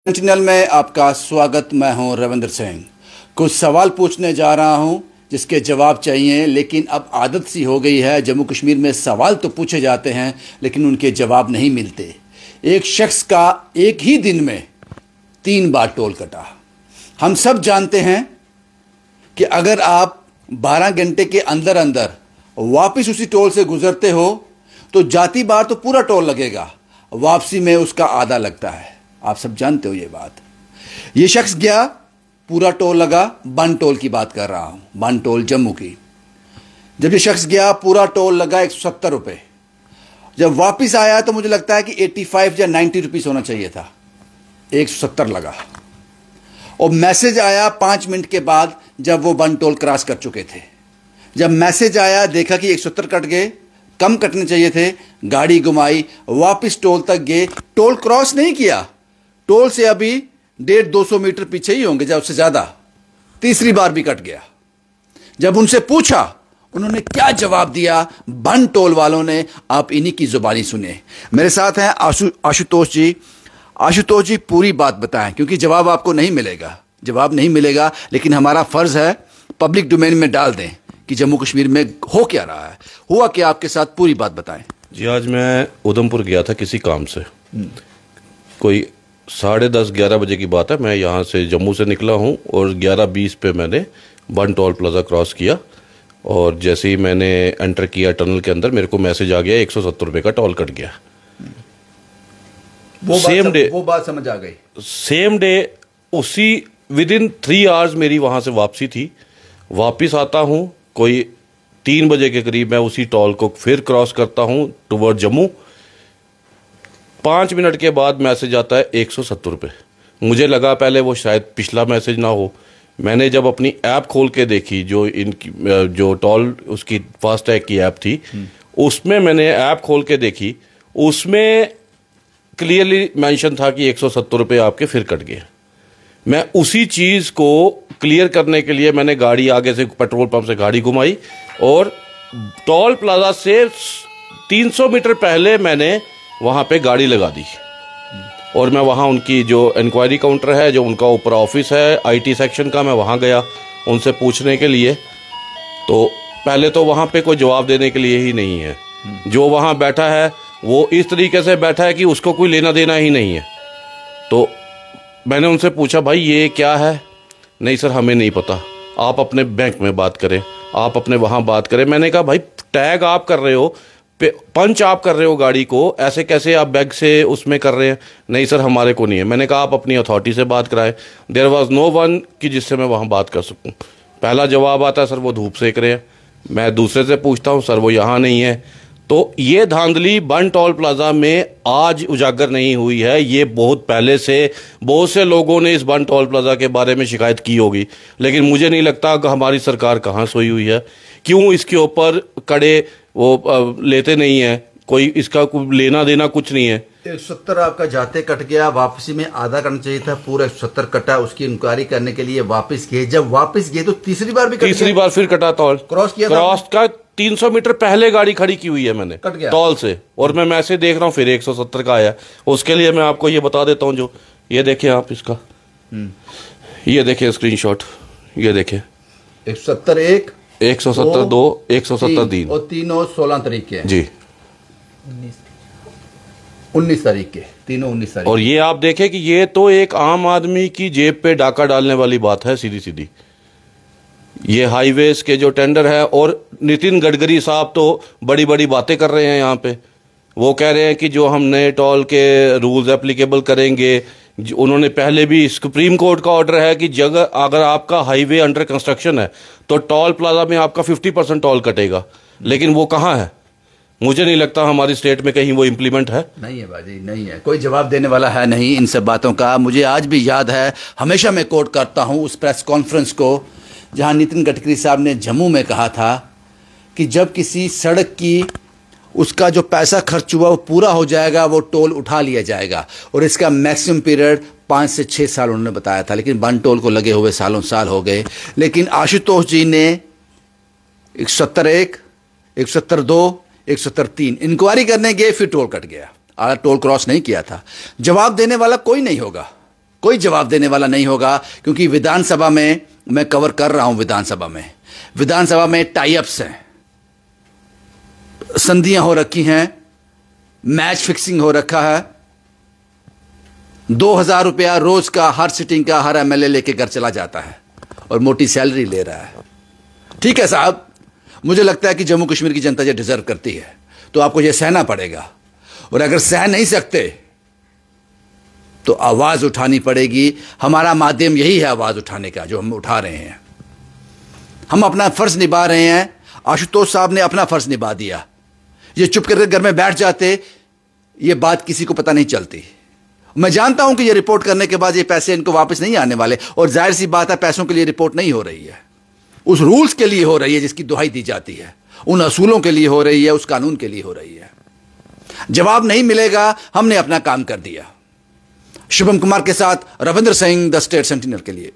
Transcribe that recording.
Channel में आपका स्वागत। मैं हूं रविंद्र सिंह। कुछ सवाल पूछने जा रहा हूं जिसके जवाब चाहिए, लेकिन अब आदत सी हो गई है। जम्मू कश्मीर में सवाल तो पूछे जाते हैं लेकिन उनके जवाब नहीं मिलते। एक शख्स का एक ही दिन में 3 बार टोल कटा। हम सब जानते हैं कि अगर आप 12 घंटे के अंदर अंदर वापस उसी टोल से गुजरते हो तो जाती बार तो पूरा टोल लगेगा, वापसी में उसका आधा लगता है। आप सब जानते हो ये बात। ये शख्स गया, पूरा टोल लगा। बन टोल की बात कर रहा हूं, बन टोल जम्मू की। जब ये शख्स गया, पूरा टोल लगा 170 रुपये। जब वापस आया तो मुझे लगता है कि 85 या 90 रुपीस होना चाहिए था, 170 लगा। और मैसेज आया 5 मिनट के बाद, जब वो बन टोल क्रॉस कर चुके थे। जब मैसेज आया, देखा कि 170 कट गए, कम कटने चाहिए थे। गाड़ी घुमाई, वापस टोल तक गए। टोल क्रॉस नहीं किया, टोल से अभी 150-200 मीटर पीछे ही होंगे, या उससे ज्यादा। तीसरी बार भी कट गया। जब उनसे पूछा, उन्होंने क्या जवाब दिया बन टोल वालों ने, आप इन्हीं की जुबानी सुने। मेरे साथ हैं आशुतोष जी। आशुतोष जी, पूरी बात बताएं, क्योंकि जवाब आपको नहीं मिलेगा, लेकिन हमारा फर्ज है पब्लिक डोमेन में डाल दें कि जम्मू कश्मीर में हो क्या रहा है, हुआ क्या आपके साथ, पूरी बात बताएं। जी, आज मैं उधमपुर गया था किसी काम से। कोई 10:30-11 बजे की बात है। मैं यहाँ से जम्मू से निकला हूँ और 11:20 पे मैंने बन टोल प्लाजा क्रॉस किया। और जैसे ही मैंने एंटर किया टनल के अंदर, मेरे को मैसेज आ गया 170 रुपये का टोल कट गया। वो बात समझ आ गई। सेम डे, उसी विदिन 3 आवर्स मेरी वहाँ से वापसी थी। वापिस आता हूँ, कोई 3 बजे के करीब मैं उसी टोल को फिर क्रॉस करता हूँ टुवर्ड जम्मू। 5 मिनट के बाद मैसेज आता है 170 रुपये। मुझे लगा पहले वो शायद पिछला मैसेज ना हो। मैंने जब अपनी ऐप खोल के देखी, जो टोल उसकी फास्टैग की ऐप थी, उसमें मैंने ऐप खोल के देखी, उसमें क्लियरली मेंशन था कि 170 रुपये आपके फिर कट गए। मैं उसी चीज़ को क्लियर करने के लिए मैंने गाड़ी आगे से पेट्रोल पंप से गाड़ी घुमाई और टोल प्लाजा से 300 मीटर पहले मैंने वहाँ पे गाड़ी लगा दी। और मैं वहाँ उनकी जो इंक्वायरी काउंटर है, जो उनका ऊपर ऑफिस है आईटी सेक्शन का, मैं वहाँ गया उनसे पूछने के लिए। तो पहले तो वहाँ पे कोई जवाब देने के लिए ही नहीं है। जो वहाँ बैठा है वो इस तरीके से बैठा है कि उसको कोई लेना देना ही नहीं है। तो मैंने उनसे पूछा, भाई ये क्या है? नहीं सर, हमें नहीं पता, आप अपने बैंक में बात करें, आप अपने वहाँ बात करें। मैंने कहा, भाई टैग आप कर रहे हो, पंच आप कर रहे हो गाड़ी को, ऐसे कैसे आप बैग से उसमें कर रहे हैं? नहीं सर, हमारे को नहीं है। मैंने कहा, आप अपनी अथॉरिटी से बात कराएं। देयर वाज नो वन कि जिससे मैं वहाँ बात कर सकूँ। पहला जवाब आता है, सर वो धूप सेक रहे हैं। मैं दूसरे से पूछता हूँ, सर वो यहाँ नहीं है। तो ये धांधली बन टोल प्लाजा में आज उजागर नहीं हुई है। ये बहुत पहले से बहुत से लोगों ने इस बन टोल प्लाजा के बारे में शिकायत की होगी, लेकिन मुझे नहीं लगता कि हमारी सरकार कहाँ सोई हुई है। क्यों इसके ऊपर कड़े वो लेते नहीं है, कोई इसका लेना देना कुछ नहीं है। 170 आपका जाते कट गया, वापसी में आधा करना चाहिए था, पूरा 170 कटा। उसकी इंक्वायरी करने के लिए वापस गए। जब वापस गए तो तीसरी बार फिर कटा टोल क्रॉस किया। क्रॉस का 300 मीटर पहले गाड़ी खड़ी की हुई है मैंने, कट गया टोल से। और मैं मैसेज देख रहा हूँ फिर 170 का आया। उसके लिए मैं आपको ये बता देता हूँ, जो ये देखें आप इसका, ये देखें स्क्रीनशॉट, ये देखें 170 1, 170 2, 170 3 और तीनों 16 तारीख के जी, 19 तारीख के, तीनों 19 तारीख। और ये आप देखें कि ये तो एक आम आदमी की जेब पे डाका डालने वाली बात है, सीधी सीधी। ये हाईवेज के जो टेंडर है, और नितिन गडकरी साहब तो बड़ी बड़ी बातें कर रहे हैं यहाँ पे। वो कह रहे हैं कि जो हम नए टोल के रूल्स एप्लीकेबल करेंगे। उन्होंने पहले भी, सुप्रीम कोर्ट का ऑर्डर है कि जगह अगर आपका हाईवे अंडर कंस्ट्रक्शन है तो टोल प्लाजा में आपका 50% टोल कटेगा। लेकिन वो कहाँ है? मुझे नहीं लगता हमारी स्टेट में कहीं वो इम्प्लीमेंट है। नहीं है बाजी, नहीं है। कोई जवाब देने वाला है नहीं इन सब बातों का। मुझे आज भी याद है, हमेशा मैं कोट करता हूँ उस प्रेस कॉन्फ्रेंस को जहाँ नितिन गडकरी साहब ने जम्मू में कहा था कि जब किसी सड़क की उसका जो पैसा खर्च हुआ वो पूरा हो जाएगा, वो टोल उठा लिया जाएगा। और इसका मैक्सिमम पीरियड 5 से 6 साल उन्होंने बताया था, लेकिन बन टोल को लगे हुए सालों साल हो गए। लेकिन आशुतोष जी ने 170 1, 170 2, 170 3 इंक्वायरी करने गए, फिर टोल कट गया। टोल क्रॉस नहीं किया था। जवाब देने वाला कोई नहीं होगा। कोई जवाब देने वाला नहीं होगा, क्योंकि विधानसभा में मैं कवर कर रहा हूं। विधानसभा में टाई अप्स हैं, संधियां हो रखी हैं, मैच फिक्सिंग हो रखा है। 2,000 रुपया रोज का हर सिटिंग का हर एमएलए लेके घर चला जाता है और मोटी सैलरी ले रहा है। ठीक है साहब, मुझे लगता है कि जम्मू कश्मीर की जनता ये डिजर्व करती है, तो आपको यह सहना पड़ेगा। और अगर सह नहीं सकते तो आवाज उठानी पड़ेगी। हमारा माध्यम यही है आवाज उठाने का, जो हम उठा रहे हैं। हम अपना फर्ज निभा रहे हैं। आशुतोष साहब ने अपना फर्ज निभा दिया। ये चुप करके घर में बैठ जाते, ये बात किसी को पता नहीं चलती। मैं जानता हूं कि ये रिपोर्ट करने के बाद ये पैसे इनको वापस नहीं आने वाले, और जाहिर सी बात है पैसों के लिए रिपोर्ट नहीं हो रही है, उस रूल्स के लिए हो रही है जिसकी दुहाई दी जाती है, उन असूलों के लिए हो रही है, उस कानून के लिए हो रही है। जवाब नहीं मिलेगा, हमने अपना काम कर दिया। शुभम कुमार के साथ Ravindra Singh, the state sentinel के लिए।